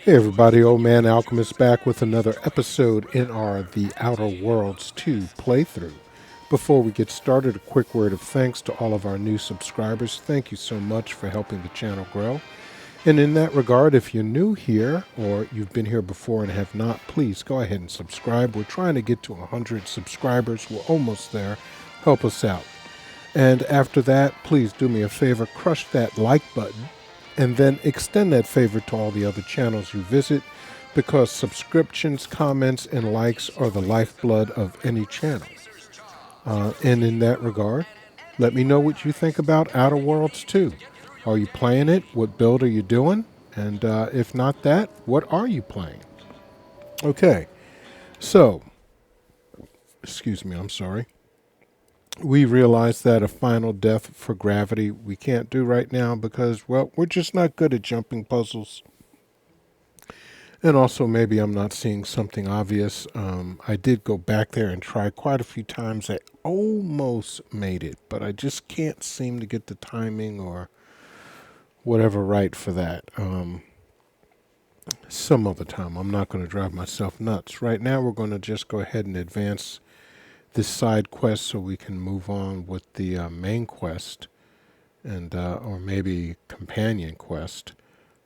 Hey everybody, Old Man Alchemist back with another episode in our The Outer Worlds 2 playthrough. Before we get started, a quick word of thanks to all of our new subscribers. Thank you so much for helping the channel grow. And in that regard, if you're new here or you've been here before and have not, please go ahead and subscribe. We're trying to get to 100 subscribers. We're almost there. Help us out. And after that, please do me a favor, crush that like button and then extend that favor to all the other channels you visit because subscriptions, comments, and likes are the lifeblood of any channel. And in that regard, let me know what you think about Outer Worlds 2. Are you playing it? What build are you doing? And if not that, what are you playing? Okay, so, excuse me, I'm sorry. We realize that a final death for gravity we can't do right now because, well, we're just not good at jumping puzzles. And also, maybe I'm not seeing something obvious. I did go back there and try quite a few times. I almost made it, but I just can't seem to get the timing or whatever right for that. Some other time. I'm not going to drive myself nuts. Right now, we're going to just go ahead and advance this side quest so we can move on with the main quest and or maybe companion quest.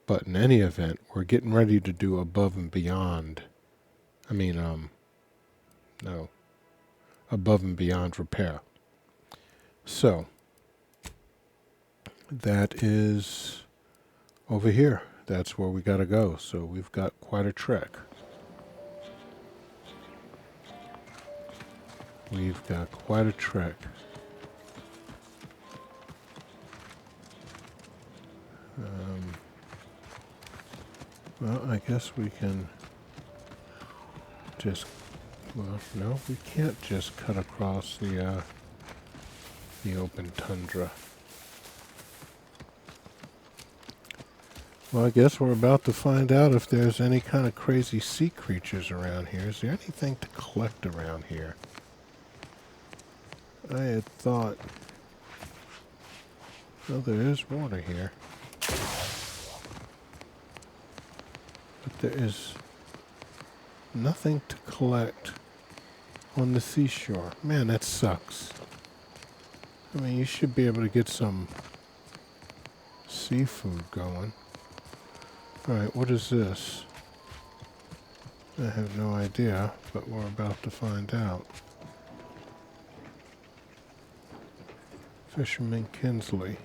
But in any event, we're getting ready to do above and beyond. No, above and beyond repair. So, that is over here. That's where we gotta go. So we've got quite a trek. We've got quite a trek. Well, I guess we can just, well, no, we can't just cut across the open tundra. Well, I guess we're about to find out if there's any kind of crazy sea creatures around here. Is there anything to collect around here? I had thought, well, there is water here. But there is nothing to collect on the seashore. Man, that sucks. I mean, you should be able to get some seafood going. Alright, what is this? I have no idea, but we're about to find out. Fisherman Kinsley.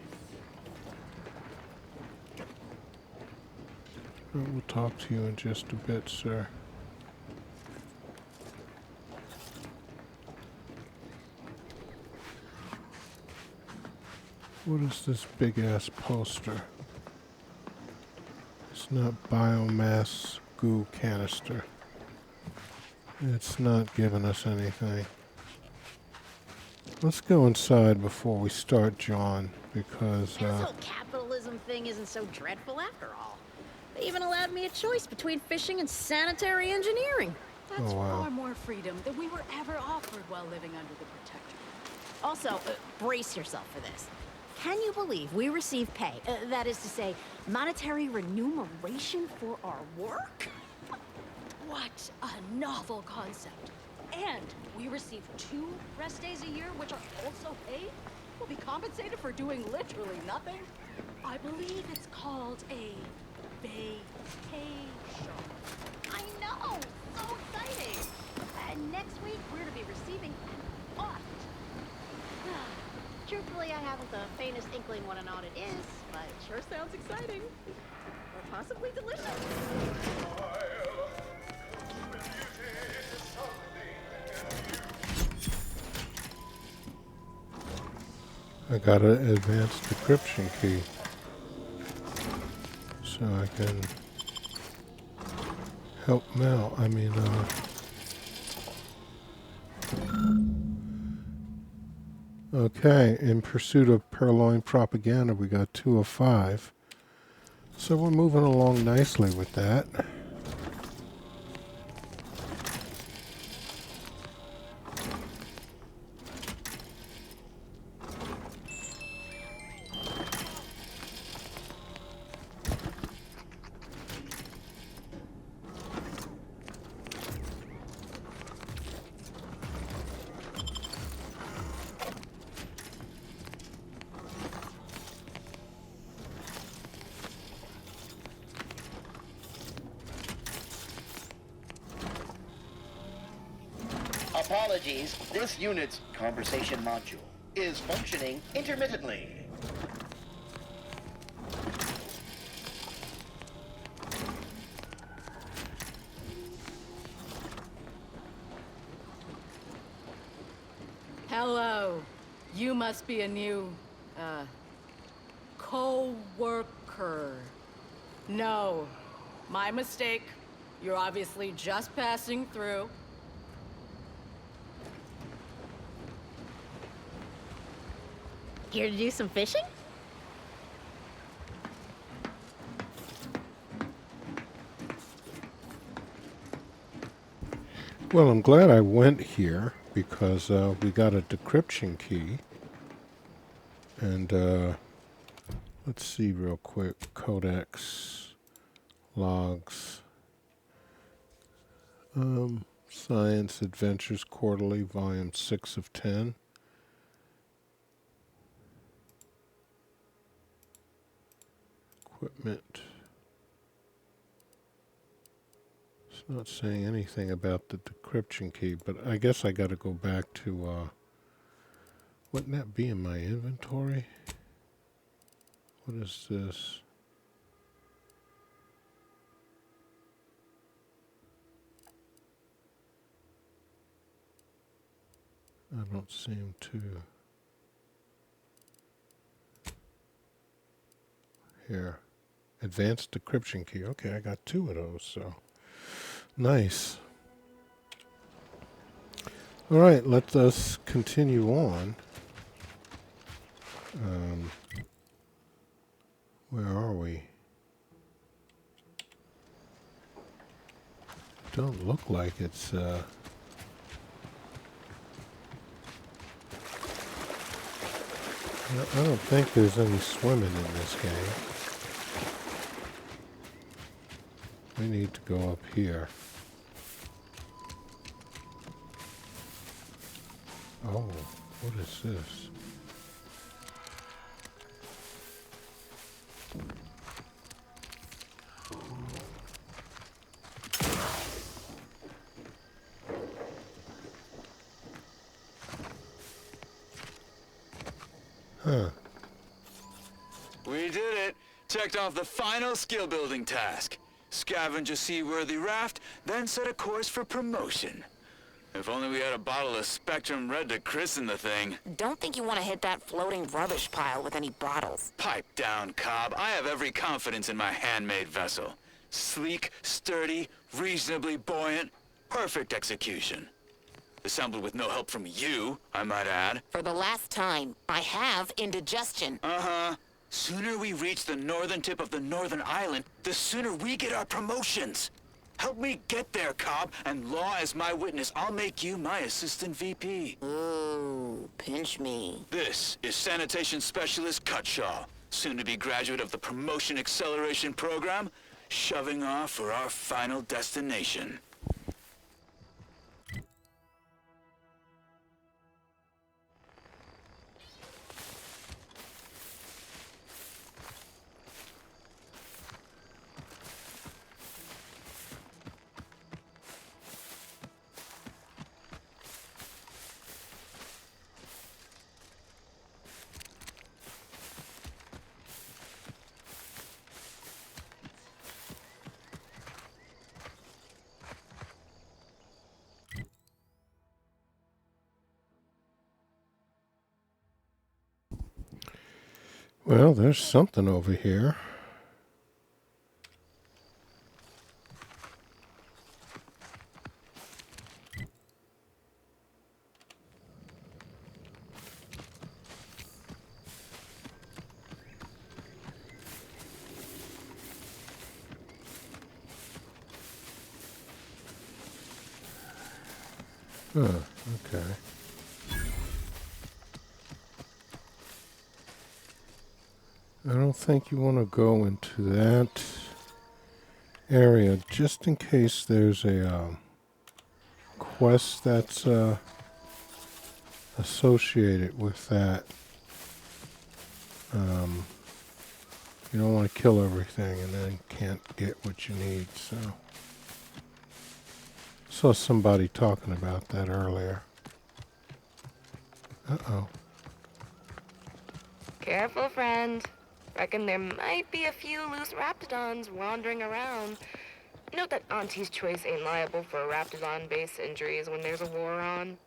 We'll talk to you in just a bit, sir. What is this big-ass poster? It's not biomass goo canister. It's not giving us anything. Let's go inside before we start, John, because, this whole capitalism thing isn't so dreadful after all. They even allowed me a choice between fishing and sanitary engineering. That's Oh, wow. far more freedom than we were ever offered while living under the protectorate. Also, brace yourself for this. Can you believe we receive pay, that is to say, monetary remuneration for our work? What a novel concept. And we receive 2 rest days a year, which are also paid? We'll be compensated for doing literally nothing? I believe it's called a vacation. I know! So exciting! And next week, we're to be receiving an audit. Truthfully, I haven't the faintest inkling what an audit is, but it sure sounds exciting. Or possibly delicious. I got an advanced decryption key. So I can help Mel. Okay, in pursuit of purloined propaganda, we got 2 of 5. So we're moving along nicely with that. Apologies, this unit's conversation module is functioning intermittently. Hello. You must be a new, co-worker. No, my mistake. You're obviously just passing through. Here to do some fishing? Well, I'm glad I went here because we got a decryption key. And let's see real quick. Codex, logs, Science Adventures Quarterly, Volume 6 of 10. Equipment. It's not saying anything about the decryption key, but I guess I got to go back to, wouldn't that be in my inventory? What is this? I don't seem to. Here. Advanced decryption key. Okay, I got 2 of those, so nice. All right, let us continue on. Where are we? Don't look like it's I don't think there's any swimming in this game. We need to go up here. Oh, what is this? Huh. We did it! Checked off the final skill building task. Scavenge a seaworthy raft, then set a course for promotion. If only we had a bottle of Spectrum Red to christen the thing. Don't think you want to hit that floating rubbish pile with any bottles. Pipe down, Cobb. I have every confidence in my handmade vessel. Sleek, sturdy, reasonably buoyant, perfect execution. Assembled with no help from you, I might add. For the last time, I have indigestion. Uh-huh. Sooner we reach the northern tip of the northern island, the sooner we get our promotions. Help me get there, Cobb, and law as my witness, I'll make you my assistant VP. Ooh, pinch me. This is Sanitation Specialist Cutshaw, soon-to-be graduate of the Promotion Acceleration Program, shoving off for our final destination. Well, there's something over here. Huh, okay. I don't think you want to go into that area just in case there's a quest that's associated with that. You don't want to kill everything and then can't get what you need, so Saw somebody talking about that earlier. Uh-oh. Careful, friend. Reckon there might be a few loose raptidons wandering around. Note that Auntie's Choice ain't liable for raptidon base injuries when there's a war on.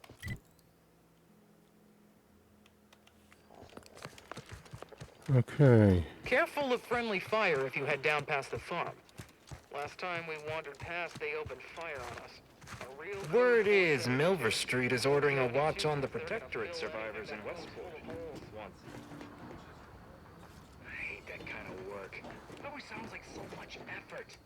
Okay. Careful of friendly fire if you head down past the farm. Last time we wandered past, they opened fire on us. Word is, Milver Street is ordering a watch on the Protectorate survivors in Westport. I hate that kind of work. It always sounds like so much effort.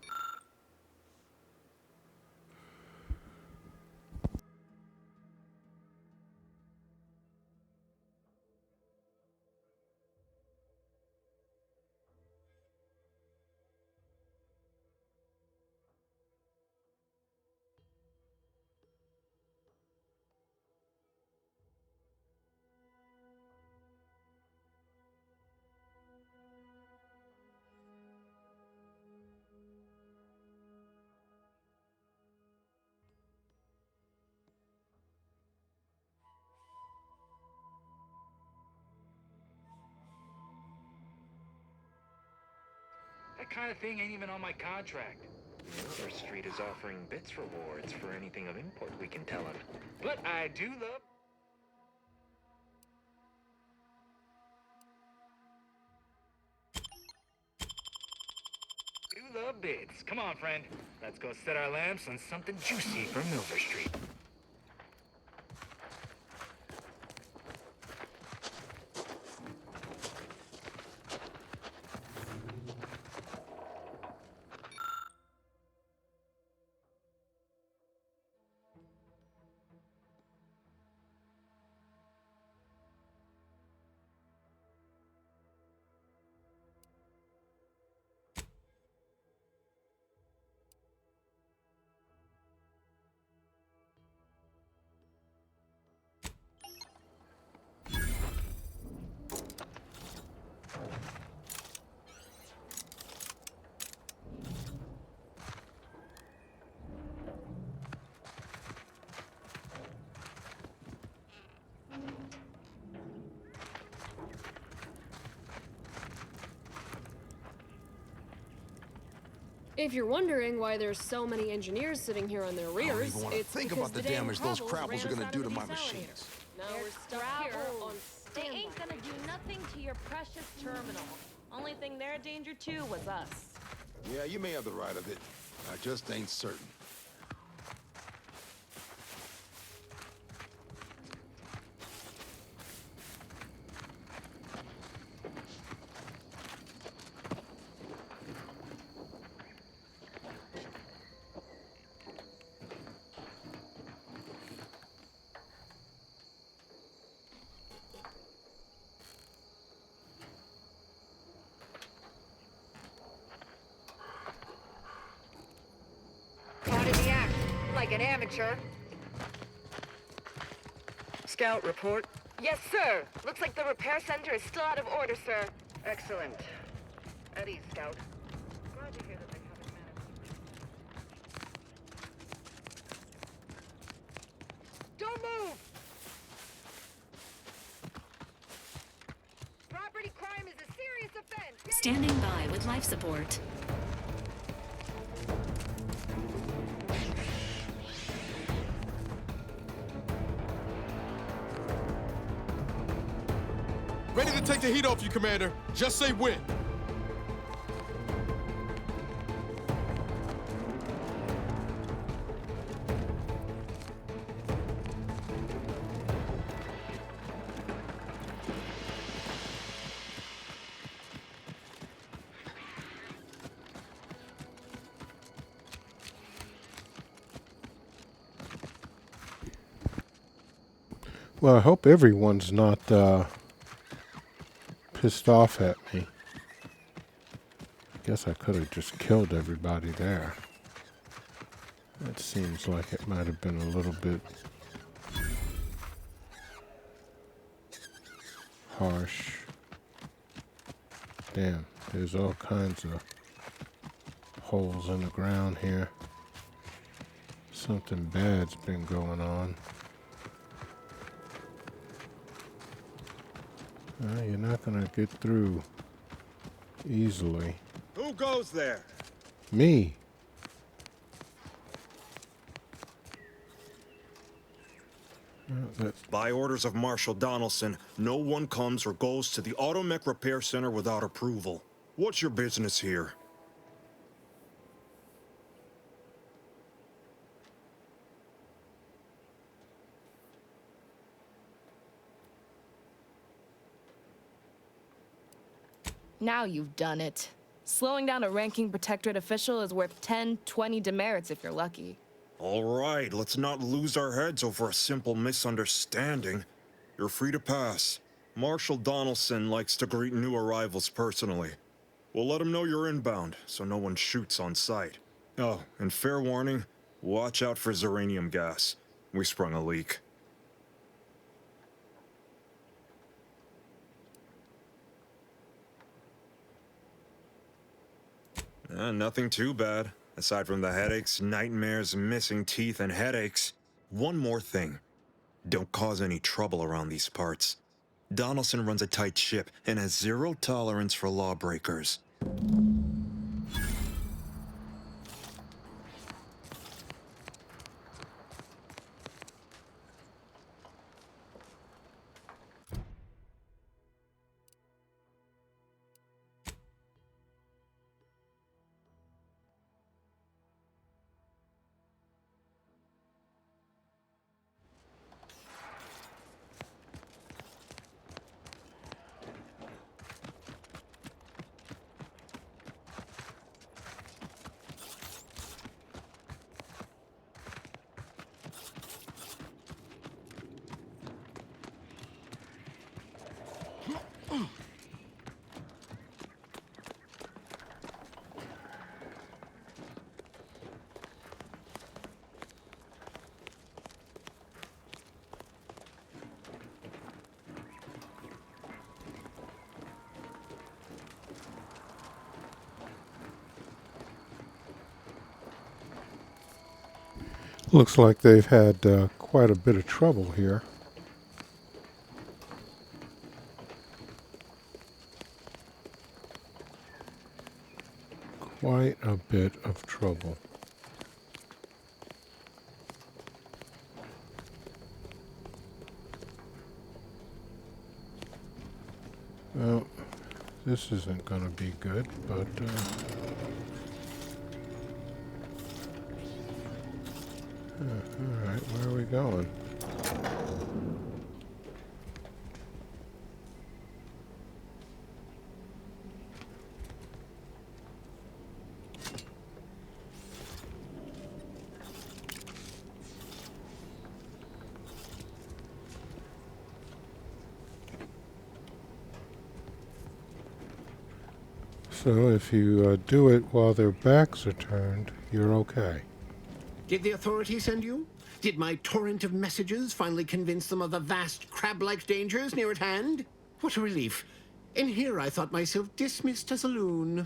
That kind of thing ain't even on my contract. Milver Street is offering bits rewards for anything of import we can tell him. But I do love bits. Come on, friend. Let's go set our lamps on something juicy for Milver Street. If you're wondering why there's so many engineers sitting here on their rears, even wanna it's think because about the the damn damage those Crabbles Crabbles ran are us gonna out do of to the my desalinators. machines. Now They're we're stuck here Scrabble. on They standby. ain't gonna do nothing to your precious terminal. Only thing they're a danger to was us. Yeah, you may have the right of it. I just ain't certain. Caught in the act, like an amateur. Scout, report. Yes, sir. Looks like the repair center is still out of order, sir. Excellent. At ease, Scout. Glad to hear that they haven't managed. Don't move! Property crime is a serious offense. Standing by with life support. Ready to take the heat off you, Commander. Just say when. Well, I hope everyone's not pissed off at me. Guess I could have just killed everybody there. That seems like it might have been a little bit harsh. Damn, there's all kinds of holes in the ground here. Something bad's been going on. You're not gonna get through easily. Who goes there? Me. By orders of Marshal Donaldson, no one comes or goes to the Automech Repair Center without approval. What's your business here? Now you've done it. Slowing down a ranking protectorate official is worth 10, 20 demerits if you're lucky. All right, let's not lose our heads over a simple misunderstanding. You're free to pass. Marshal Donaldson likes to greet new arrivals personally. We'll let him know you're inbound, so no one shoots on sight. Oh, and fair warning, watch out for xeranium gas. We sprung a leak. Nothing too bad. Aside from the headaches, nightmares, missing teeth, and headaches. One more thing. Don't cause any trouble around these parts. Donaldson runs a tight ship and has zero tolerance for lawbreakers. Looks like they've had quite a bit of trouble here. Quite a bit of trouble. Well, this isn't going to be good, but all right, where are we going? So if you do it while their backs are turned, you're okay. Did the authorities send you? Did my torrent of messages finally convince them of the vast crab-like dangers near at hand? What a relief. In here I thought myself dismissed as a loon.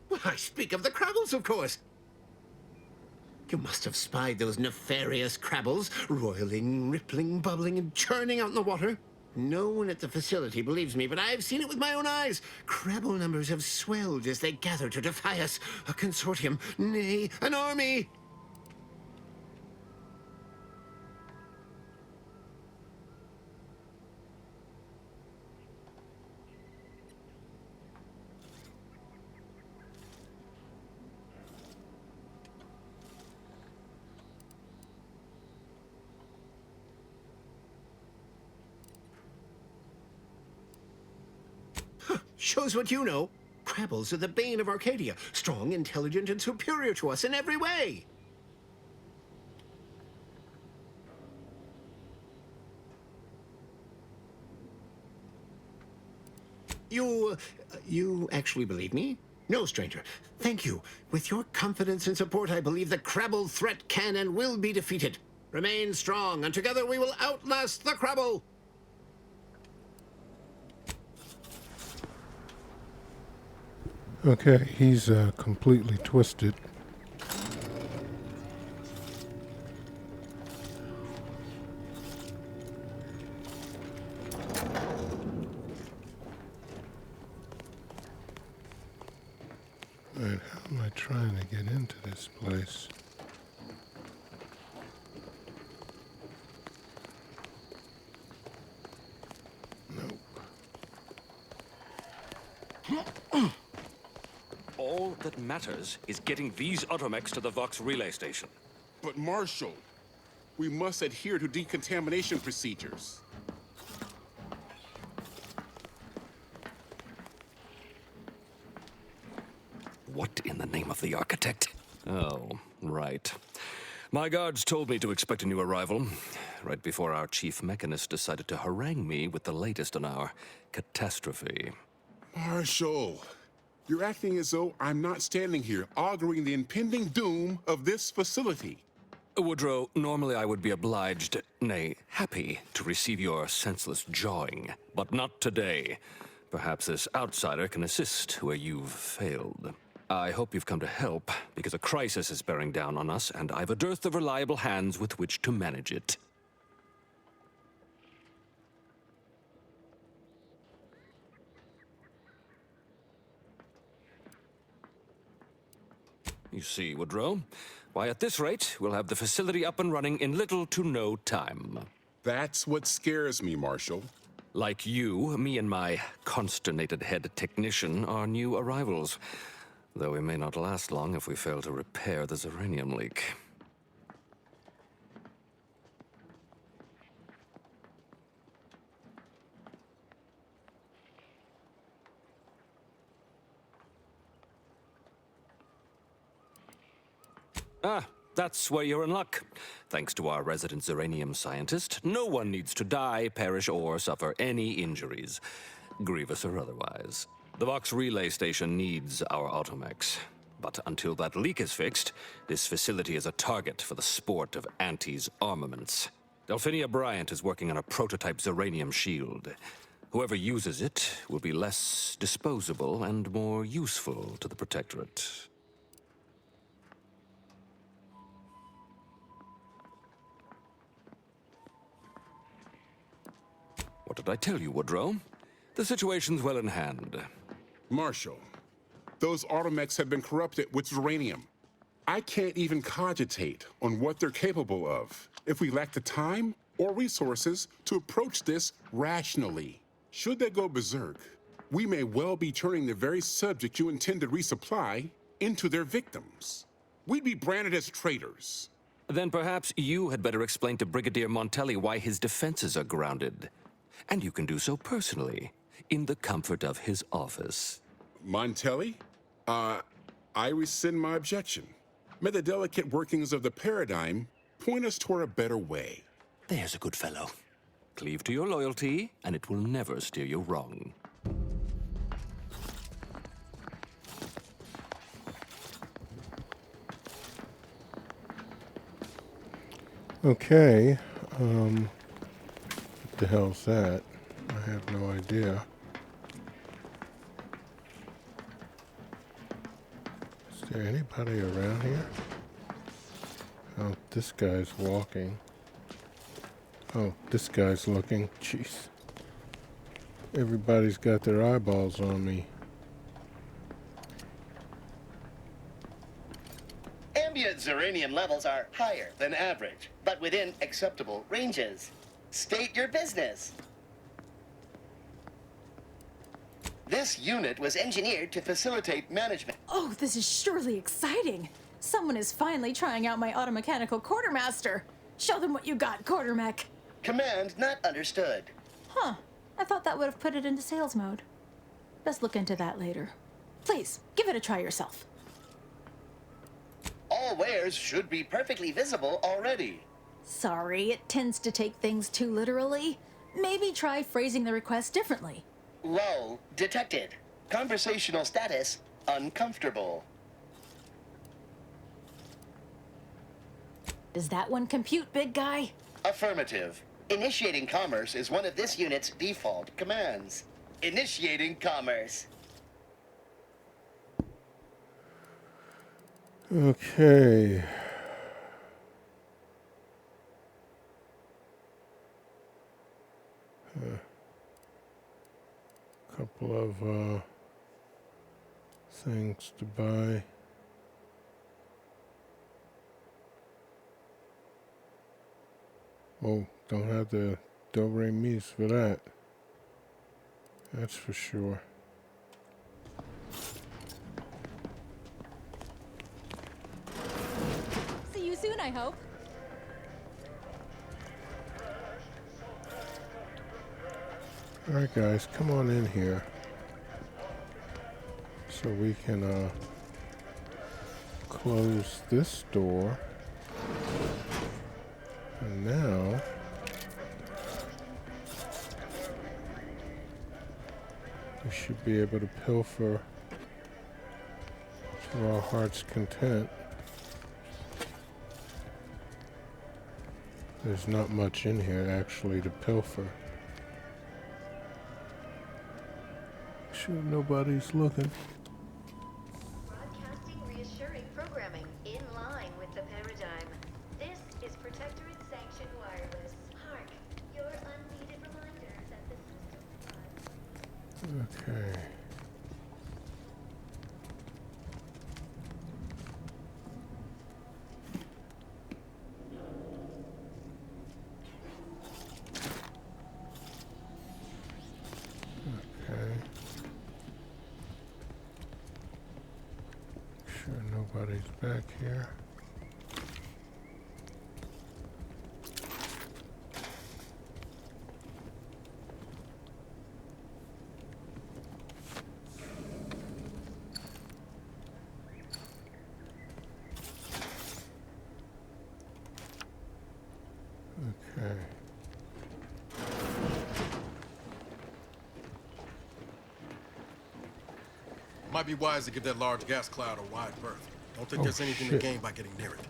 Well, I speak of the Crabbles, of course. You must have spied those nefarious Crabbles, roiling, rippling, bubbling, and churning out in the water. No one at the facility believes me, but I've seen it with my own eyes. Crabble numbers have swelled as they gather to defy us. A consortium, nay, an army. Shows what you know. Crabbles are the bane of Arcadia. Strong, intelligent, and superior to us in every way. You actually believe me? No, stranger. Thank you. With your confidence and support, I believe the Crabble threat can and will be defeated. Remain strong, and together we will outlast the Crabble! Okay, he's completely twisted. Alright, how am I trying to get into this place? All that matters is getting these automechs to the Vox relay station. But Marshal, we must adhere to decontamination procedures. What in the name of the architect? Oh, right. My guards told me to expect a new arrival, right before our chief mechanist decided to harangue me with the latest on our catastrophe. Marshal, you're acting as though I'm not standing here auguring the impending doom of this facility. Woodrow, normally I would be obliged, nay, happy, to receive your senseless jawing, but not today. Perhaps this outsider can assist where you've failed. I hope you've come to help, because a crisis is bearing down on us, and I've a dearth of reliable hands with which to manage it. You see, Woodrow, why at this rate, we'll have the facility up and running in little to no time. That's what scares me, Marshal. Like you, me and my consternated head technician are new arrivals. Though we may not last long if we fail to repair the uranium leak. Ah, that's where you're in luck. Thanks to our resident uranium scientist, no one needs to die, perish, or suffer any injuries, grievous or otherwise. The Vox relay station needs our automechs. But until that leak is fixed, this facility is a target for the sport of Auntie's armaments. Delphinia Bryant is working on a prototype uranium shield. Whoever uses it will be less disposable and more useful to the Protectorate. What did I tell you, Woodrow? The situation's well in hand. Marshal, those automechs have been corrupted with uranium. I can't even cogitate on what they're capable of if we lack the time or resources to approach this rationally. Should they go berserk, we may well be turning the very subject you intend to resupply into their victims. We'd be branded as traitors. Then perhaps you had better explain to Brigadier Montelli why his defenses are grounded. And you can do so personally, in the comfort of his office. Montelli? I rescind my objection. May the delicate workings of the paradigm point us toward a better way. There's a good fellow. Cleave to your loyalty, and it will never steer you wrong. Okay, what the hell's that? I have no idea. Is there anybody around here? Oh, this guy's walking. Oh, this guy's looking. Jeez. Everybody's got their eyeballs on me. Ambient uranium levels are higher than average, but within acceptable ranges. State your business. This unit was engineered to facilitate management. Oh, this is surely exciting. Someone is finally trying out my automechanical quartermaster. Show them what you got, quartermech. Command not understood. Huh. I thought that would have put it into sales mode. Let's look into that later. Please, give it a try yourself. All wares should be perfectly visible already. Sorry, it tends to take things too literally. Maybe try phrasing the request differently. Lull detected. Conversational status uncomfortable. Does that one compute, big guy? Affirmative. Initiating commerce is one of this unit's default commands. Initiating commerce. Okay. Couple of things to buy. Oh, don't have the do-re-mis for that. That's for sure. See you soon, I hope. Alright guys, come on in here. So we can close this door. And now we should be able to pilfer to our heart's content. There's not much in here actually to pilfer. Sure nobody's looking. Broadcasting reassuring programming in line with the paradigm. This is Protectorate Sanctioned Wireless. Hark, your unneeded reminders that the system is Okay. Okay. Sure nobody's back here. Okay. Might be wise to give that large gas cloud a wide berth. Don't think Oh, there's anything shit. to gain by getting near it.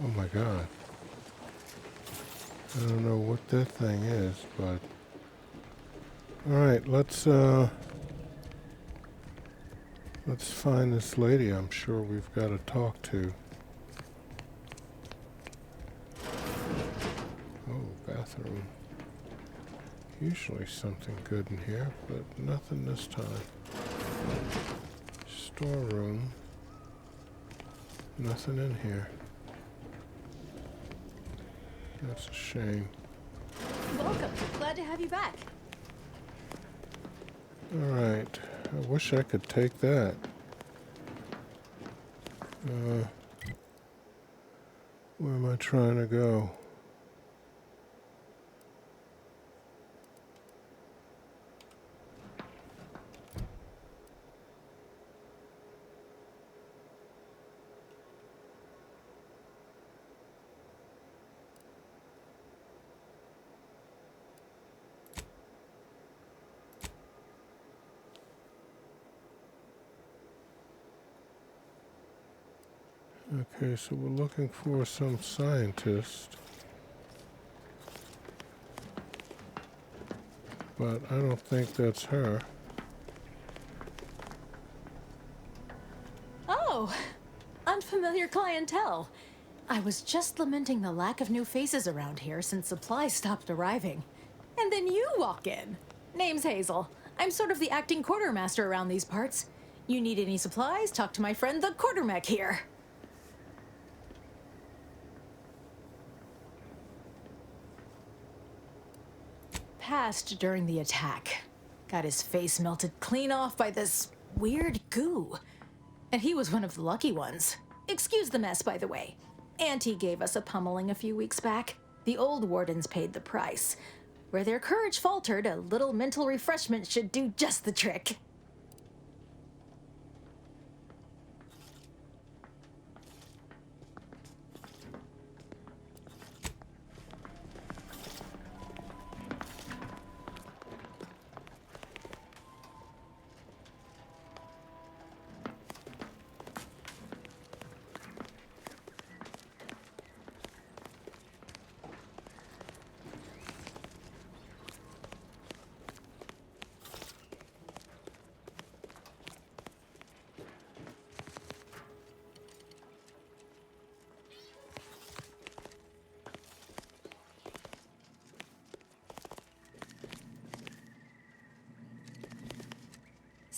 Oh my god. I don't know what that thing is, but alright, let's find this lady I'm sure we've got to talk to. Oh, bathroom. Usually something good in here, but nothing this time. Storeroom. Nothing in here. That's a shame. Welcome. Glad to have you back. Alright. I wish I could take that. Where am I trying to go? Okay, so we're looking for some scientist. But I don't think that's her. Oh, unfamiliar clientele. I was just lamenting the lack of new faces around here since supplies stopped arriving. And then you walk in. Name's Hazel. I'm sort of the acting quartermaster around these parts. You need any supplies? Talk to my friend the quartermech here. Passed during the attack. Got his face melted clean off by this weird goo. And he was one of the lucky ones. Excuse the mess, by the way. Auntie gave us a pummeling a few weeks back. The old wardens paid the price. Where their courage faltered, a little mental refreshment should do just the trick.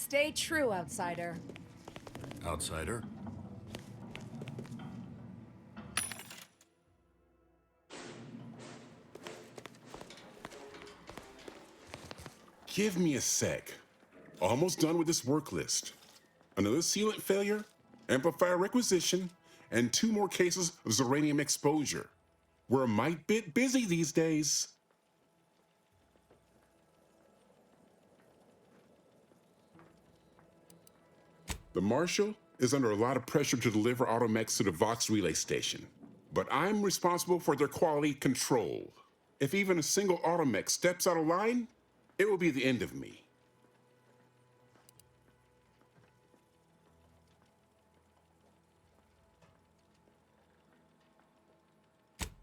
Stay true, outsider. Outsider? Give me a sec. Almost done with this work list. Another sealant failure, amplifier requisition, and 2 more cases of Zeranium exposure. We're a mite bit busy these days. The Marshal is under a lot of pressure to deliver automechs to the Vox relay station, but I'm responsible for their quality control. If even a single automech steps out of line, it will be the end of me.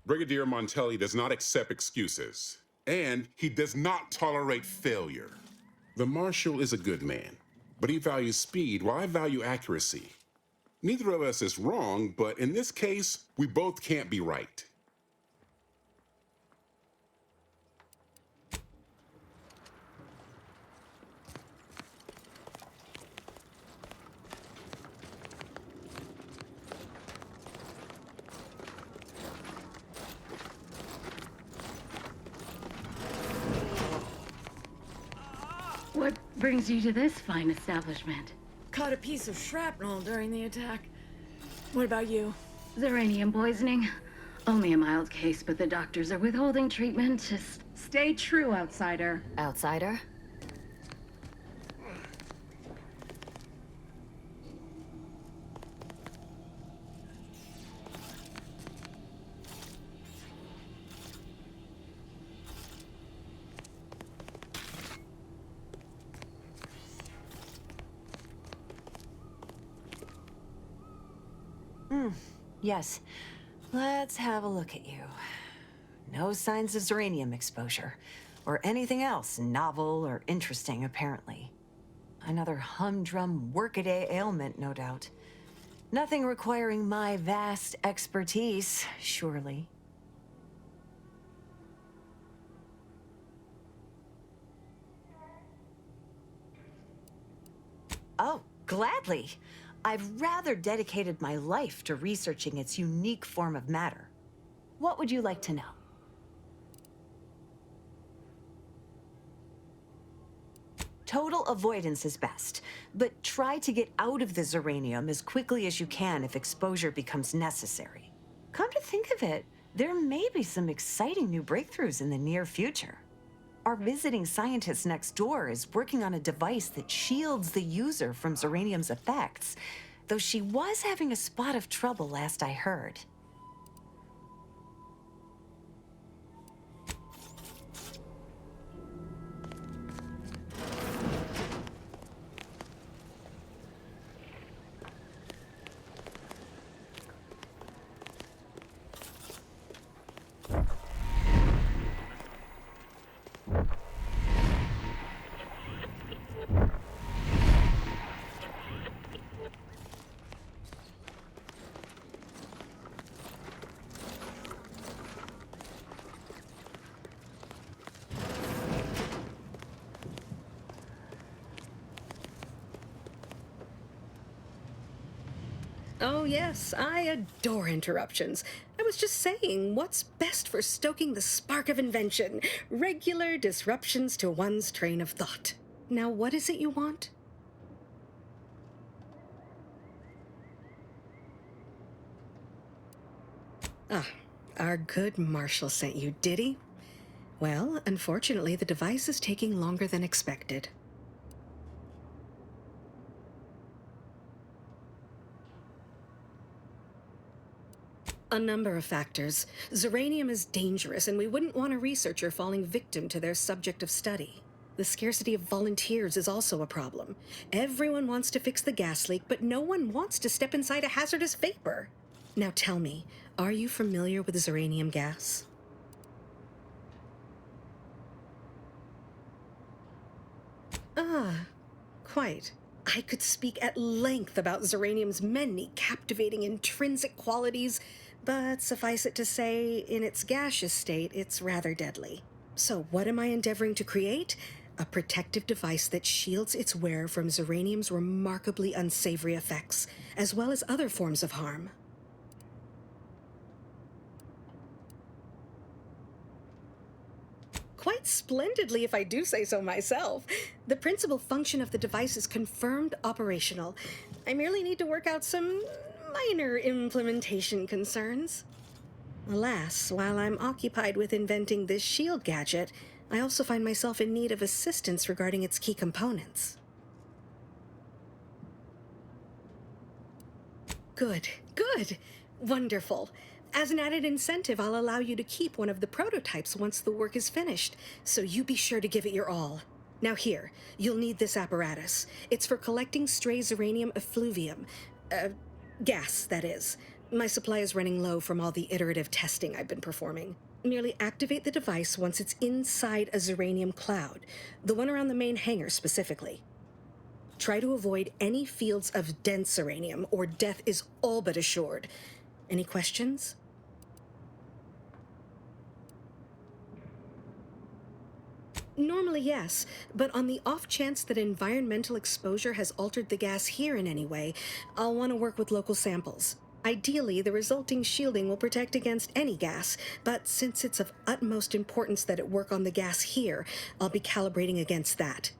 Brigadier Montelli does not accept excuses, and he does not tolerate failure. The Marshal is a good man, but he values speed while I value accuracy. Neither of us is wrong, but in this case, we both can't be right. What brings you to this fine establishment? Caught a piece of shrapnel during the attack. What about you? Zeranium poisoning. Only a mild case, but the doctors are withholding treatment. Just stay true, outsider. Outsider? Yes. Let's have a look at you. No signs of Zeranium exposure, or anything else novel or interesting, apparently. Another humdrum workaday ailment, no doubt. Nothing requiring my vast expertise, surely. Oh, gladly. I've rather dedicated my life to researching its unique form of matter. What would you like to know? Total avoidance is best, but try to get out of the Zeranium as quickly as you can if exposure becomes necessary. Come to think of it, there may be some exciting new breakthroughs in the near future. Our visiting scientist next door is working on a device that shields the user from Zeranium's effects, though she was having a spot of trouble last I heard. Oh yes, I adore interruptions. I was just saying, what's best for stoking the spark of invention? Regular disruptions to one's train of thought. Now what is it you want? Ah, our good Marshal sent you, did he? Well, unfortunately, the device is taking longer than expected. A number of factors. Zeranium is dangerous, and we wouldn't want a researcher falling victim to their subject of study. The scarcity of volunteers is also a problem. Everyone wants to fix the gas leak, but no one wants to step inside a hazardous vapor. Now tell me, are you familiar with Zeranium gas? Ah, quite. I could speak at length about Zeranium's many captivating intrinsic qualities, but suffice it to say, in its gaseous state, it's rather deadly. So what am I endeavoring to create? a protective device that shields its wearer from Zeranium's remarkably unsavory effects, as well as other forms of harm. Quite splendidly, if I do say so myself. The principal function of the device is confirmed operational. I merely need to work out some minor implementation concerns. Alas, while I'm occupied with inventing this shield gadget, I also find myself in need of assistance regarding its key components. Good, good, wonderful. As an added incentive, I'll allow you to keep one of the prototypes once the work is finished, so you be sure to give it your all. Now here, you'll need this apparatus. It's for collecting stray Zeranium effluvium. Gas, that is. My supply is running low from all the iterative testing I've been performing. Merely activate the device once it's inside a Zeranium cloud, the one around the main hangar specifically. Try to avoid any fields of dense Zeranium, or death is all but assured. Any questions? Normally, yes, but on the off chance that environmental exposure has altered the gas here in any way, I'll want to work with local samples. Ideally, the resulting shielding will protect against any gas, but since it's of utmost importance that it work on the gas here, I'll be calibrating against that.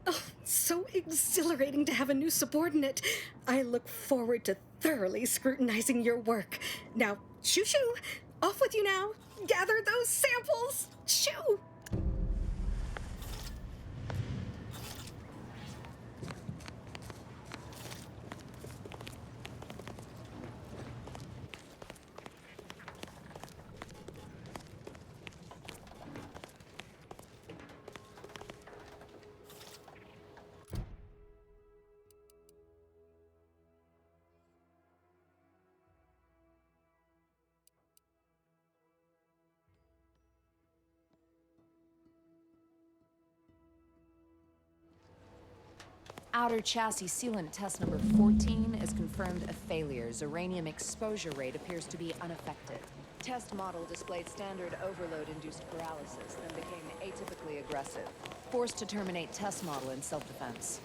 Oh, so exhilarating to have a new subordinate. I look forward to thoroughly scrutinizing your work. Now, shoo-shoo! Off with you now! Gather those samples! Shoo! Outer chassis sealant test number 14 is confirmed a failure. Zeranium exposure rate appears to be unaffected. Test model displayed standard overload-induced paralysis, then became atypically aggressive. Forced to terminate test model in self-defense.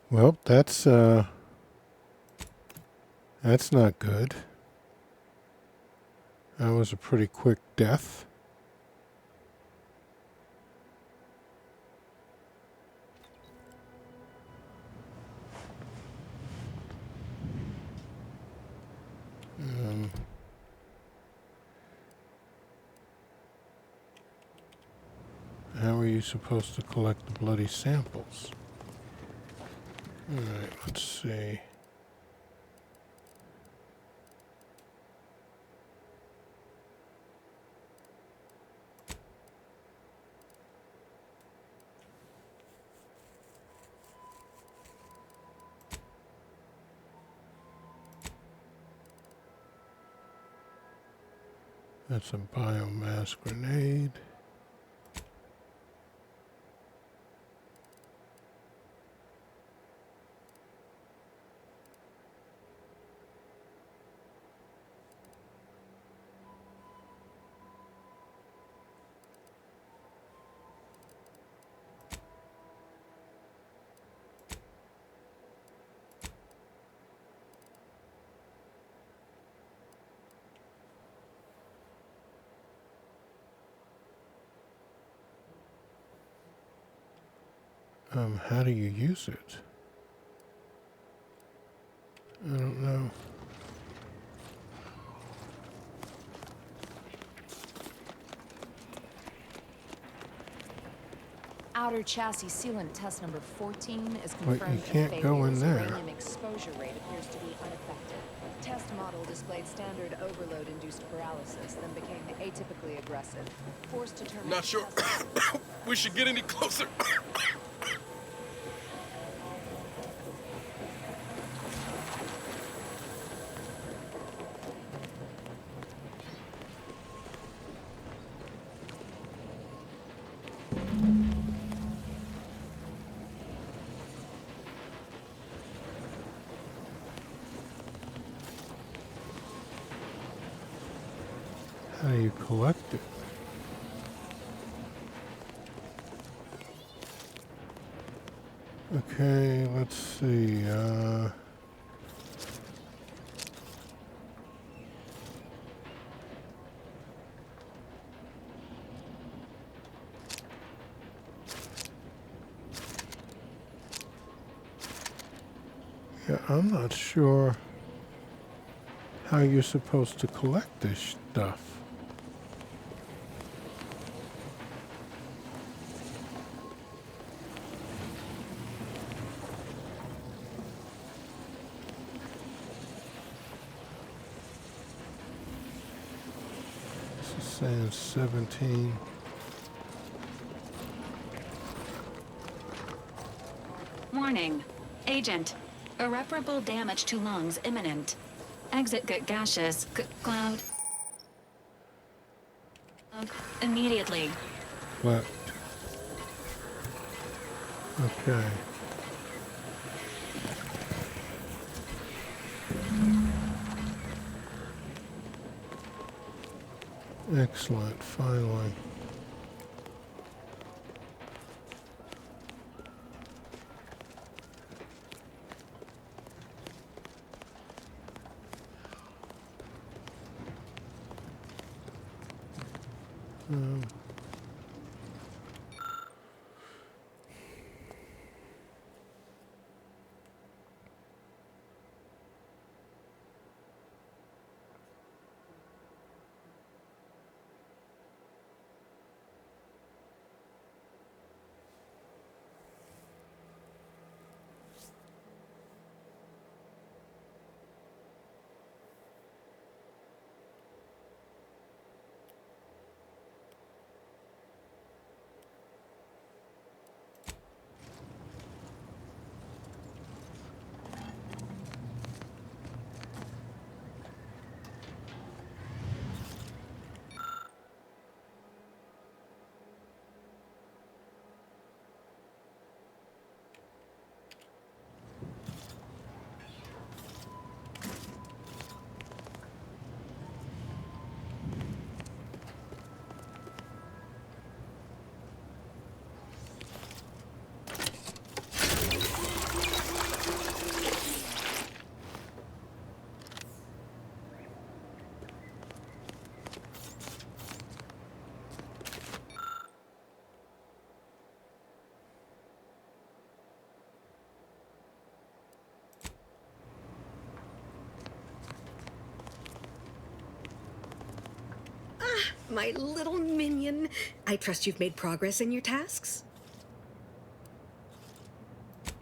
Well, that's not good. That was a pretty quick death. How are you supposed to collect the bloody samples? Alright, let's see. That's a biomass grenade. How do you use it? I don't know. Outer chassis sealant test number 14 is Wait, confirmed you can't a failure. go in there. Zeranium exposure rate appears to be unaffected. Test model displayed standard overload-induced paralysis, then became atypically aggressive. Forced to terminate. Not sure we should get any closer. How do you collect it? Okay, let's see. Yeah, I'm not sure how you're supposed to collect this stuff. This is saying 17. Warning. Agent. Irreparable damage to lungs imminent. Exit gaseous cloud. Immediately. What? Okay. Excellent, finally. My little minion. I trust you've made progress in your tasks?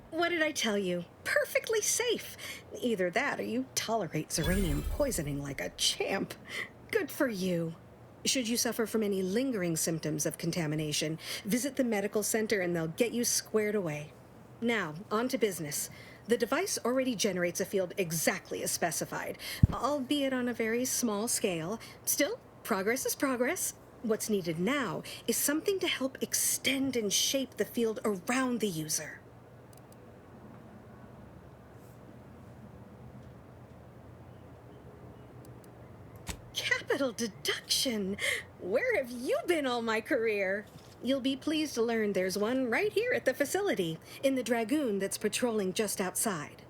What did I tell you? Perfectly safe. Either that or you tolerate Zeranium poisoning like a champ. Good for you. Should you suffer from any lingering symptoms of contamination, visit the medical center and they'll get you squared away. Now, on to business. The device already generates a field exactly as specified, albeit on a very small scale. Still, progress is progress. What's needed now is something to help extend and shape the field around the user. Capital deduction! Where have you been all my career? You'll be pleased to learn there's one right here at the facility, in the Dragoon that's patrolling just outside.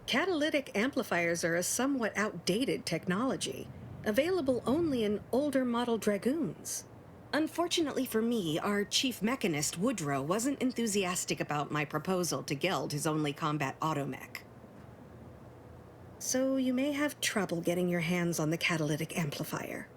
Catalytic amplifiers are a somewhat outdated technology, available only in older model Dragoons. Unfortunately for me, our chief mechanist, Woodrow, wasn't enthusiastic about my proposal to Geld his only combat automech. So you may have trouble getting your hands on the catalytic amplifier.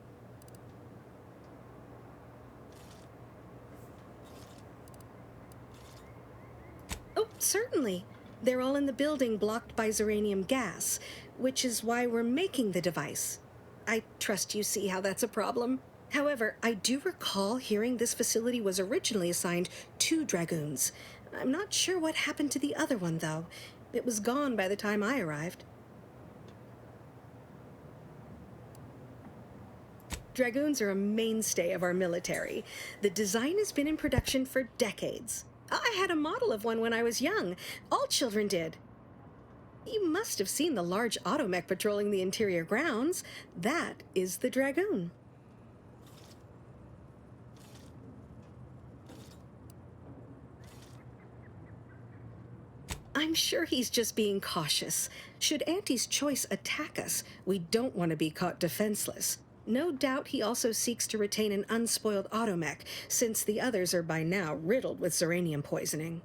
Oh, certainly. They're all in the building blocked by Zeranium gas, which is why we're making the device. I trust you see how that's a problem. However, I do recall hearing this facility was originally assigned 2 Dragoons. I'm not sure what happened to the other one, though. It was gone by the time I arrived. Dragoons are a mainstay of our military. The design has been in production for decades. I had a model of one when I was young. All children did. You must have seen the large automech patrolling the interior grounds. That is the Dragoon. I'm sure he's just being cautious. Should Auntie's choice attack us, we don't want to be caught defenseless. No doubt he also seeks to retain an unspoiled automech, since the others are by now riddled with zeranium poisoning.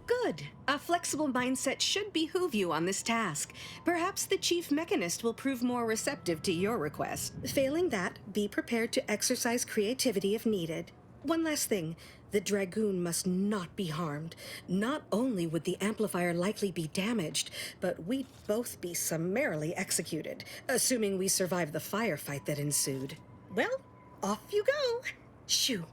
Good. A flexible mindset should behoove you on this task. Perhaps the chief mechanist will prove more receptive to your request. Failing that, be prepared to exercise creativity if needed. One last thing. The Dragoon must not be harmed. Not only would the amplifier likely be damaged, but we'd both be summarily executed, assuming we survive the firefight that ensued. Well, off you go. Shoo.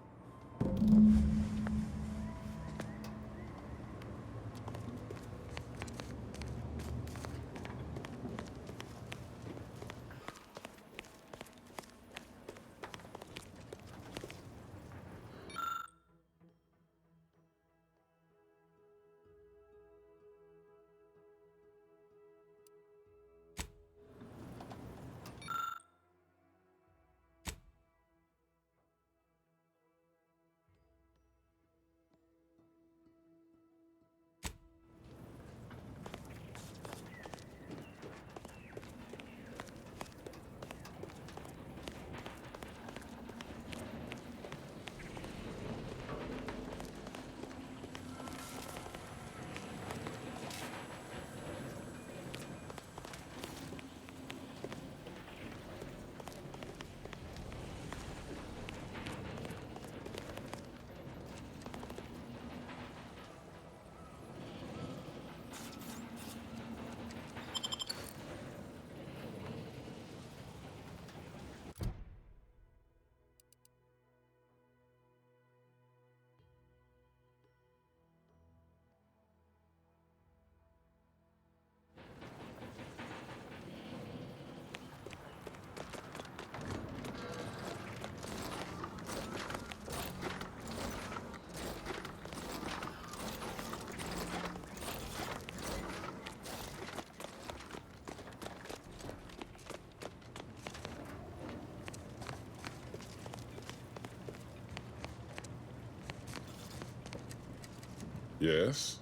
Yes?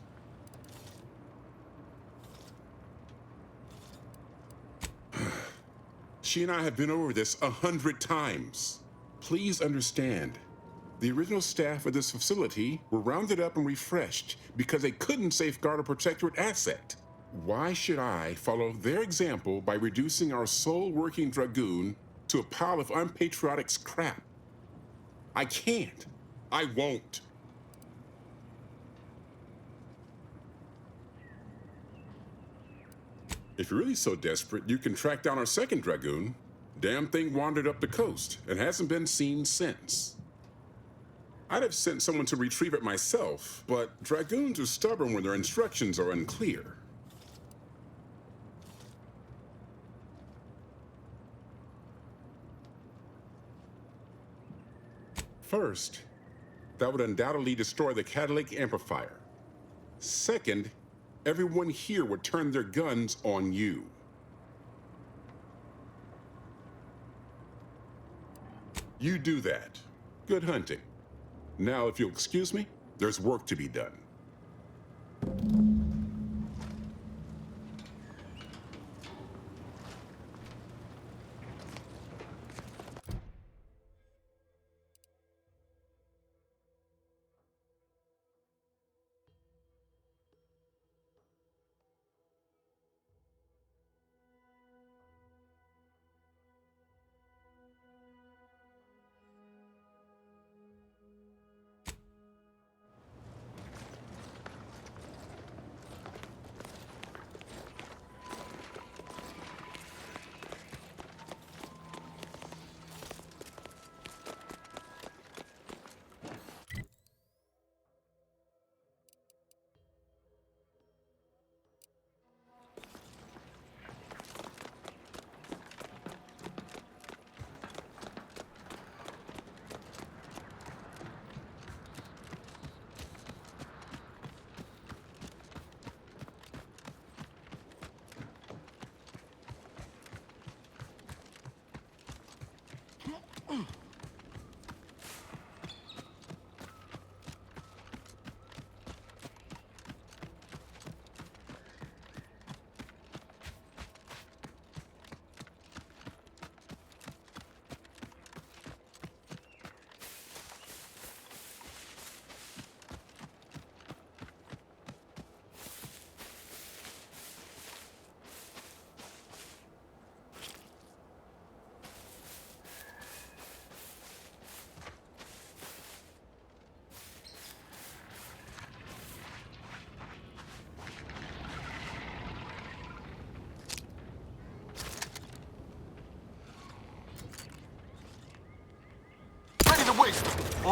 She and I have been over this 100 times. Please understand, the original staff of this facility were rounded up and refreshed because they couldn't safeguard a protectorate asset. Why should I follow their example by reducing our sole working Dragoon to a pile of unpatriotic scrap? I can't. I won't. If you're really so desperate, you can track down our second Dragoon. Damn thing wandered up the coast and hasn't been seen since. I'd have sent someone to retrieve it myself, but Dragoons are stubborn when their instructions are unclear. First, that would undoubtedly destroy the catalytic amplifier. Second, everyone here would turn their guns on you. You do that. Good hunting. Now, if you'll excuse me, there's work to be done.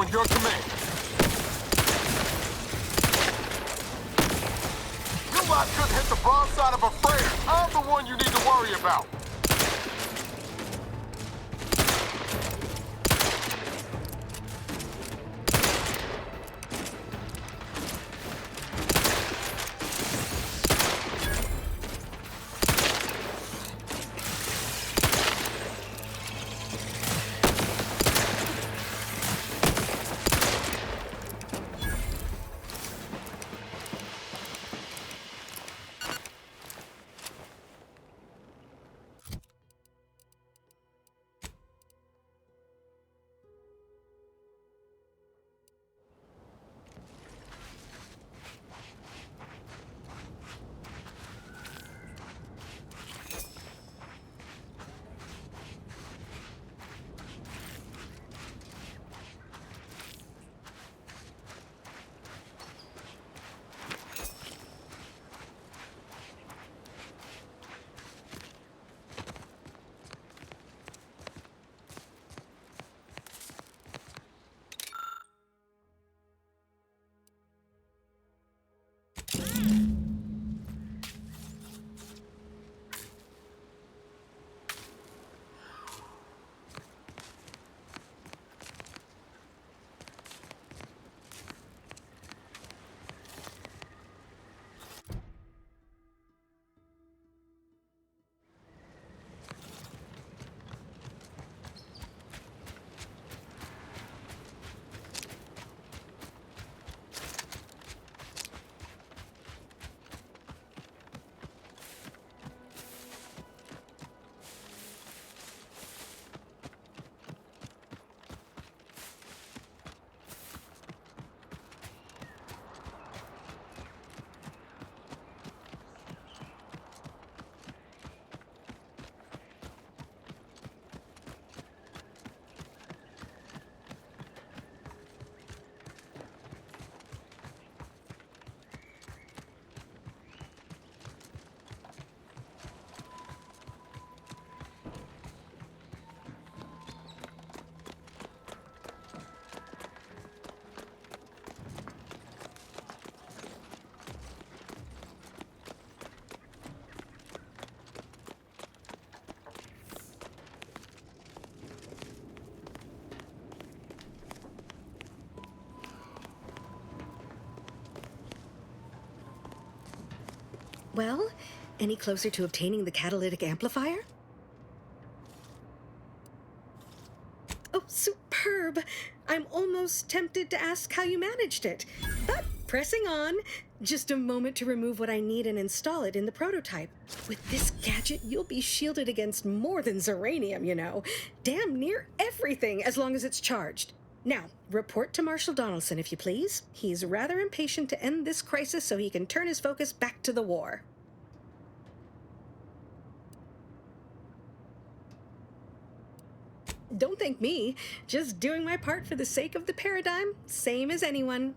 on your command. You lot couldn't hit the broadside of a freighter. I'm the one you need to worry about. Well, any closer to obtaining the catalytic amplifier? Oh, superb! I'm almost tempted to ask how you managed it. But pressing on, just a moment to remove what I need and install it in the prototype. With this gadget, you'll be shielded against more than Zeranium, you know. Damn near everything, as long as it's charged. Now, report to Marshal Donaldson, if you please. He's rather impatient to end this crisis so he can turn his focus back to the war. Don't thank me. Just doing my part for the sake of the paradigm, same as anyone.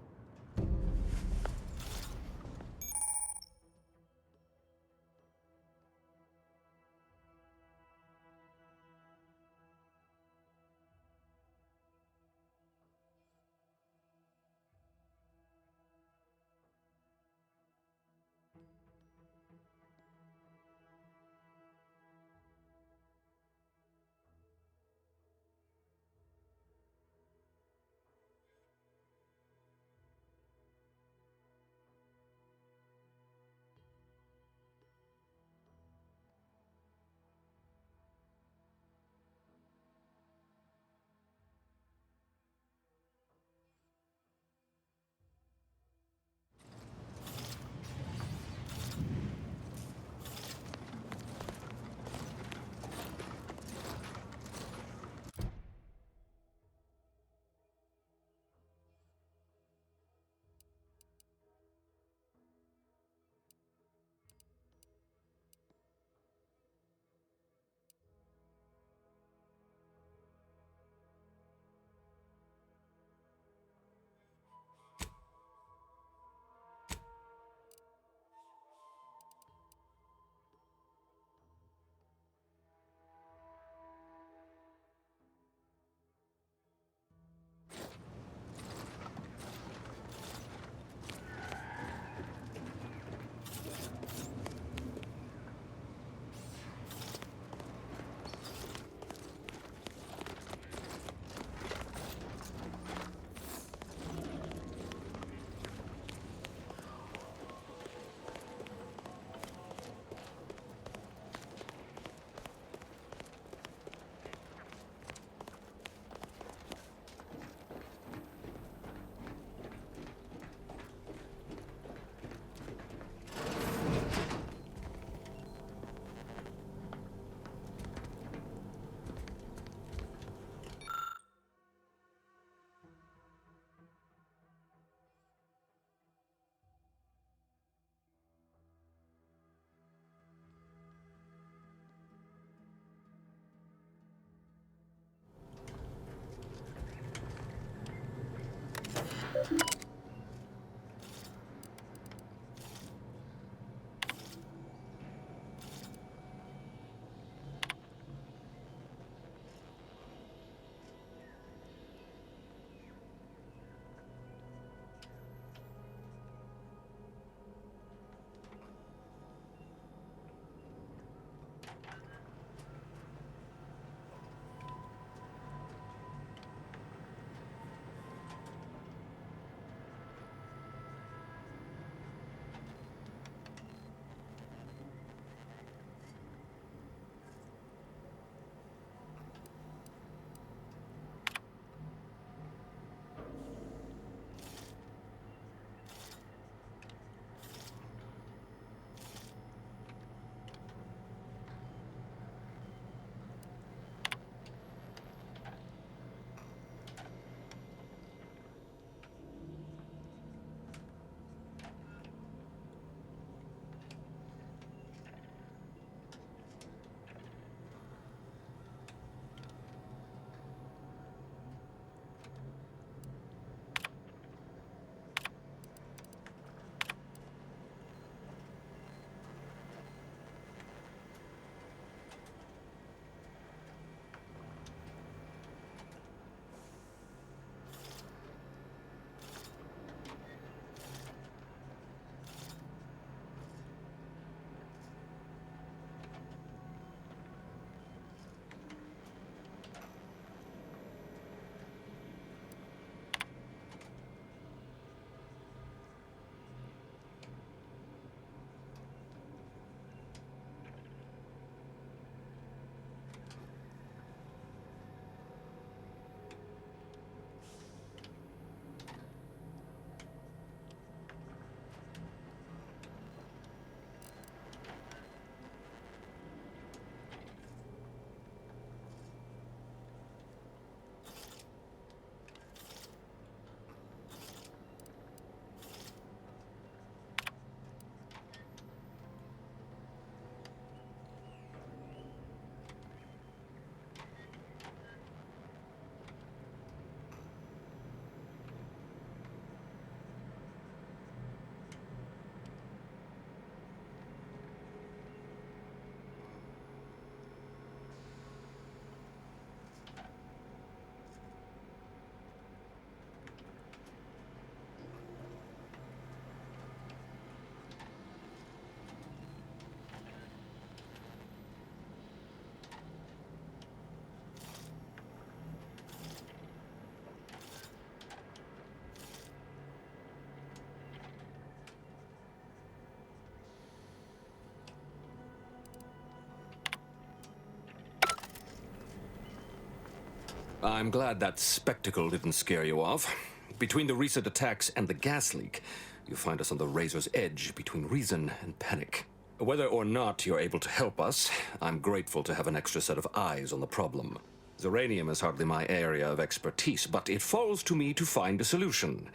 I'm glad that spectacle didn't scare you off. Between the recent attacks and the gas leak, you find us on the razor's edge between reason and panic. Whether or not you're able to help us, I'm grateful to have an extra set of eyes on the problem. Zeranium is hardly my area of expertise, but it falls to me to find a solution,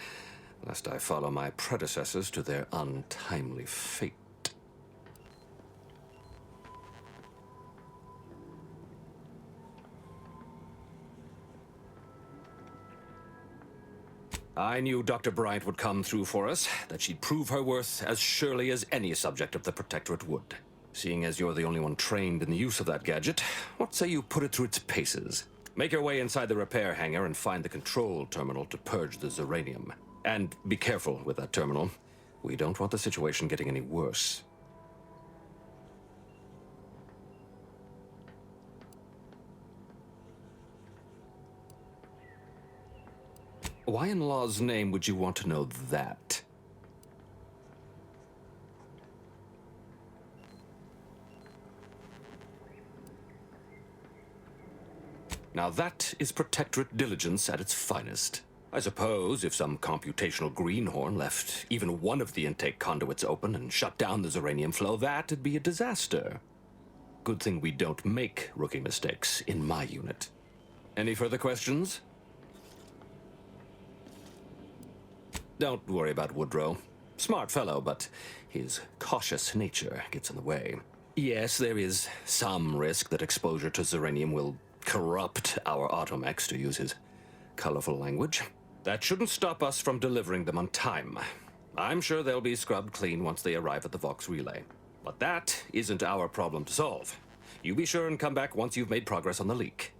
lest I follow my predecessors to their untimely fate. I knew Dr. Bryant would come through for us, that she'd prove her worth as surely as any subject of the Protectorate would. Seeing as you're the only one trained in the use of that gadget, what say you put it through its paces? Make your way inside the repair hangar and find the control terminal to purge the Zeranium. And be careful with that terminal. We don't want the situation getting any worse. Why in law's name would you want to know that? Now that is Protectorate diligence at its finest. I suppose if some computational greenhorn left even one of the intake conduits open and shut down the Zeranium flow, that'd be a disaster. Good thing we don't make rookie mistakes in my unit. Any further questions? Don't worry about Woodrow. Smart fellow, but his cautious nature gets in the way. Yes, there is some risk that exposure to Zeranium will corrupt our automechs, to use his colorful language. That shouldn't stop us from delivering them on time. I'm sure they'll be scrubbed clean once they arrive at the Vox relay. But that isn't our problem to solve. You be sure and come back once you've made progress on the leak.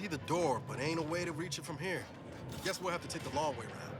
see the door, but ain't a way to reach it from here. Guess we'll have to take the long way around.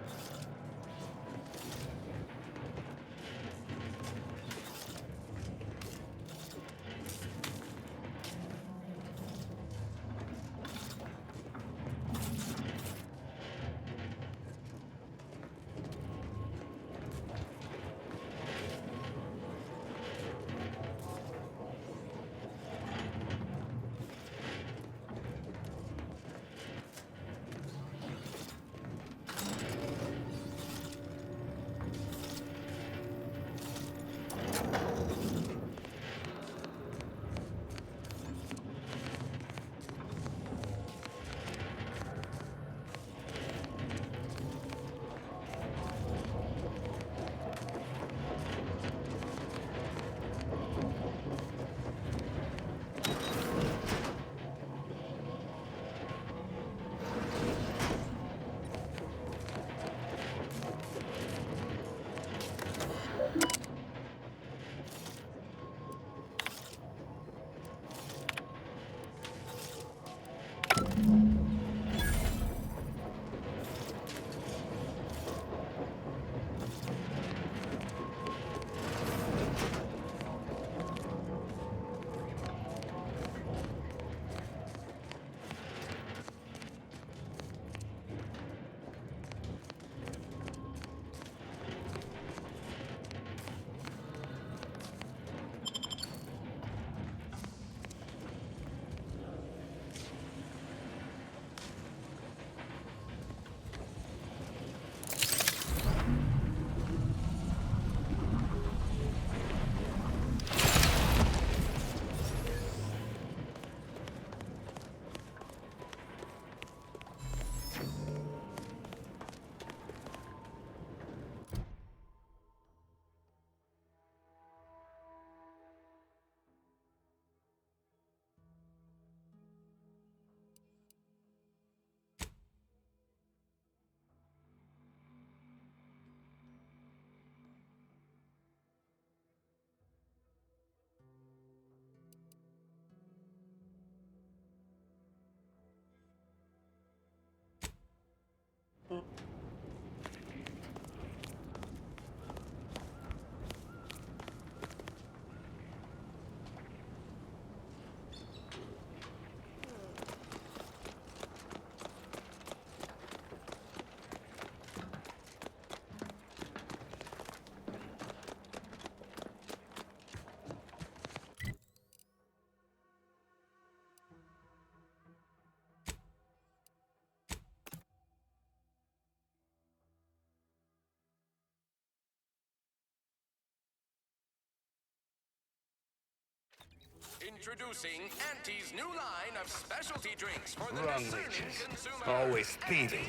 Introducing Auntie's new line of specialty drinks for the Rum discerning leeches. consumer. Always thieving.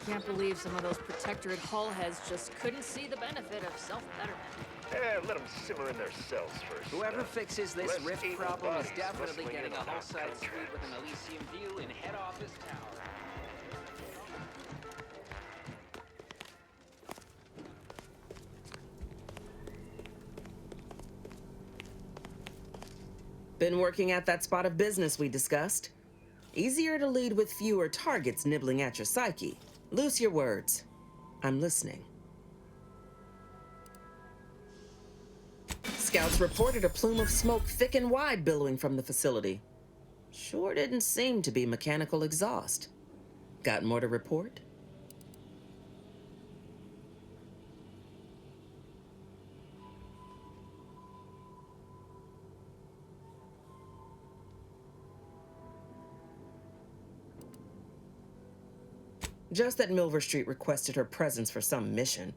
Can't believe some of those protectorate hull heads just couldn't see the benefit of self-betterment. Let them simmer in their cells first. Whoever fixes this Less rift able problem is bodies definitely bustling getting in a on our hull-side suite contracts. with an Elysium view in head office tower. Been working at that spot of business we discussed. Easier to lead with fewer targets nibbling at your psyche. Loose your words. I'm listening. Scouts reported a plume of smoke thick and wide billowing from the facility. Sure didn't seem to be mechanical exhaust. Got more to report? Just that Milver Street requested her presence for some mission.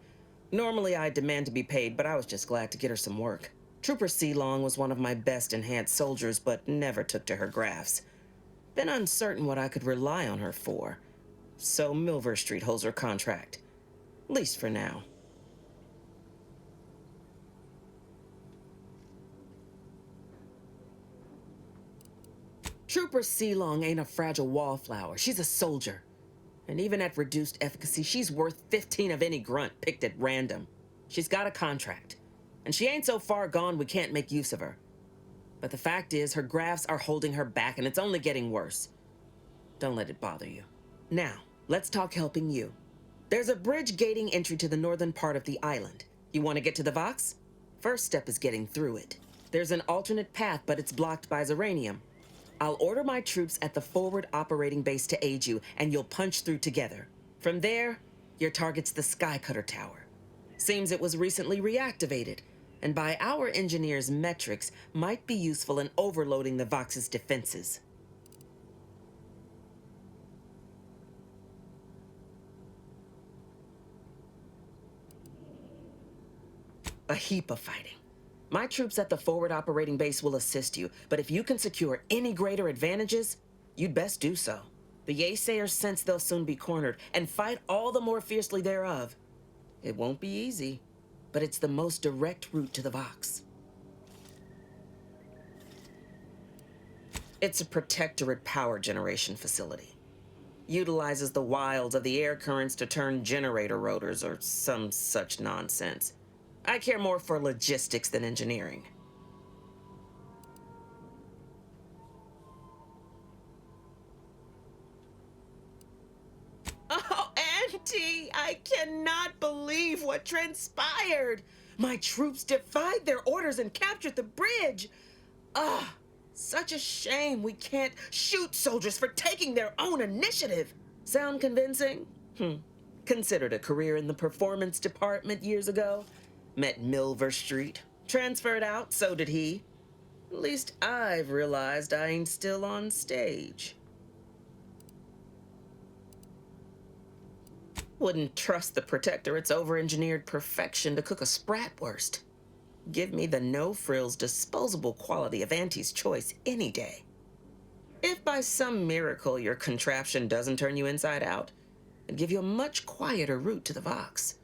Normally I'd demand to be paid, but I was just glad to get her some work. Trooper Sealong was one of my best enhanced soldiers, but never took to her grafts. Been uncertain what I could rely on her for. So Milver Street holds her contract. Least for now. Trooper Sealong ain't a fragile wallflower. She's a soldier. And even at reduced efficacy, she's worth 15 of any grunt picked at random. She's got a contract. And she ain't so far gone we can't make use of her. But the fact is, her grafts are holding her back, and it's only getting worse. Don't let it bother you. Now, let's talk helping you. There's a bridge gating entry to the northern part of the island. You want to get to the Vox? First step is getting through it. There's an alternate path, but it's blocked by Zeranium. I'll order my troops at the forward operating base to aid you, and you'll punch through together. From there, your target's the Skycutter Tower. Seems it was recently reactivated, and by our engineers' metrics, might be useful in overloading the Vox's defenses. A heap of fighting. My troops at the forward operating base will assist you, but if you can secure any greater advantages, you'd best do so. The Yaysayers sense they'll soon be cornered, and fight all the more fiercely thereof. It won't be easy, but it's the most direct route to the Vox. It's a protectorate power generation facility. Utilizes the wilds of the air currents to turn generator rotors or some such nonsense. I care more for logistics than engineering. Oh, Auntie, I cannot believe what transpired. My troops defied their orders and captured the bridge. Ah, such a shame we can't shoot soldiers for taking their own initiative. Sound convincing? Considered a career in the performance department years ago. Met Milver Street. Transferred out, so did he. At least I've realized I ain't still on stage. Wouldn't trust the Protectorate's over-engineered perfection to cook a spratwurst. Give me the no-frills, disposable quality of Auntie's choice any day. If by some miracle your contraption doesn't turn you inside out, it'd give you a much quieter route to the Vox.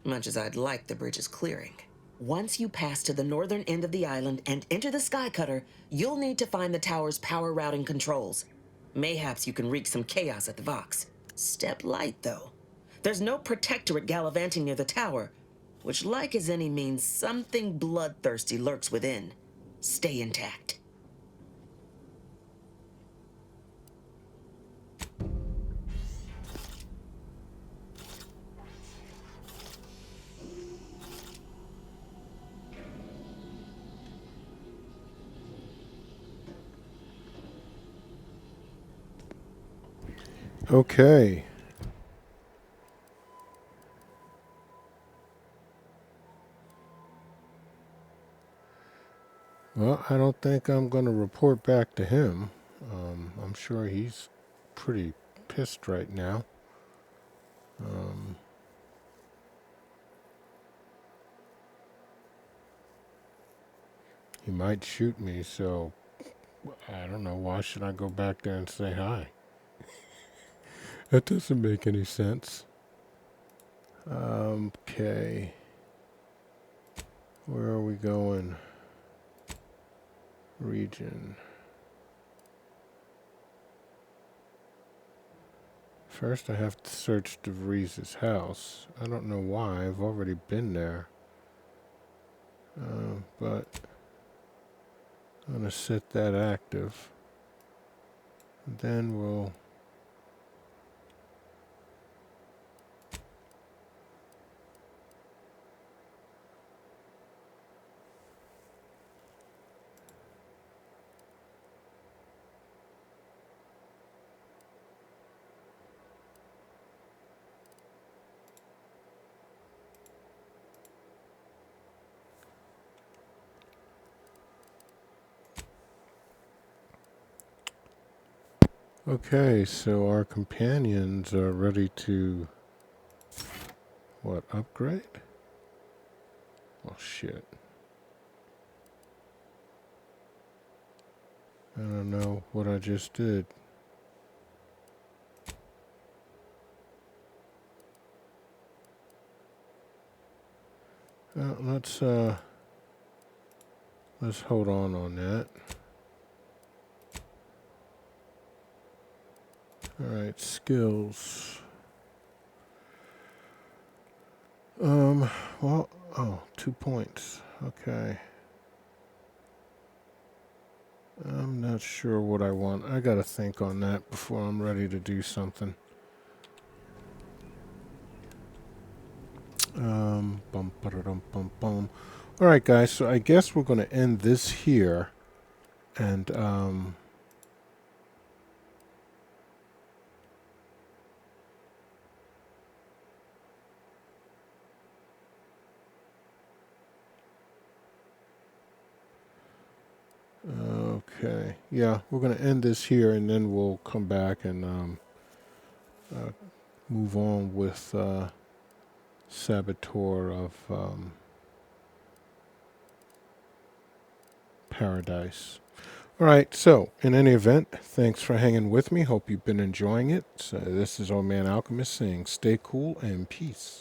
Much as I'd like the bridge's clearing. Once you pass to the northern end of the island and enter the Skycutter, you'll need to find the tower's power routing controls. Mayhaps you can wreak some chaos at the Vox. Step light, though. There's no Protectorate gallivanting near the tower, which, like as any, means something bloodthirsty lurks within. Stay intact. Okay. Well, I don't think I'm going to report back to him. I'm sure he's pretty pissed right now. He might shoot me, so I don't know. Why should I go back there and say hi? That doesn't make any sense. Okay. Where are we going? Region. First I have to search DeVries's house. I don't know why. I've already been there. But I'm going to set that active. And then we'll... Okay, so our companions are ready to, what, upgrade? Oh, shit. I don't know what I just did. Let's hold on that. Alright, skills. Well, 2 points. Okay. I'm not sure what I want. I gotta think on that before I'm ready to do something. Bum, ba-da-dum, bum, bum. All right, guys. So I guess we're going to end this here, and okay, yeah, we're going to end this here, and then we'll come back and move on with Saboteur of Paradise. All right, so in any event, thanks for hanging with me. Hope you've been enjoying it. So this is Old Man Alchemist saying stay cool and peace.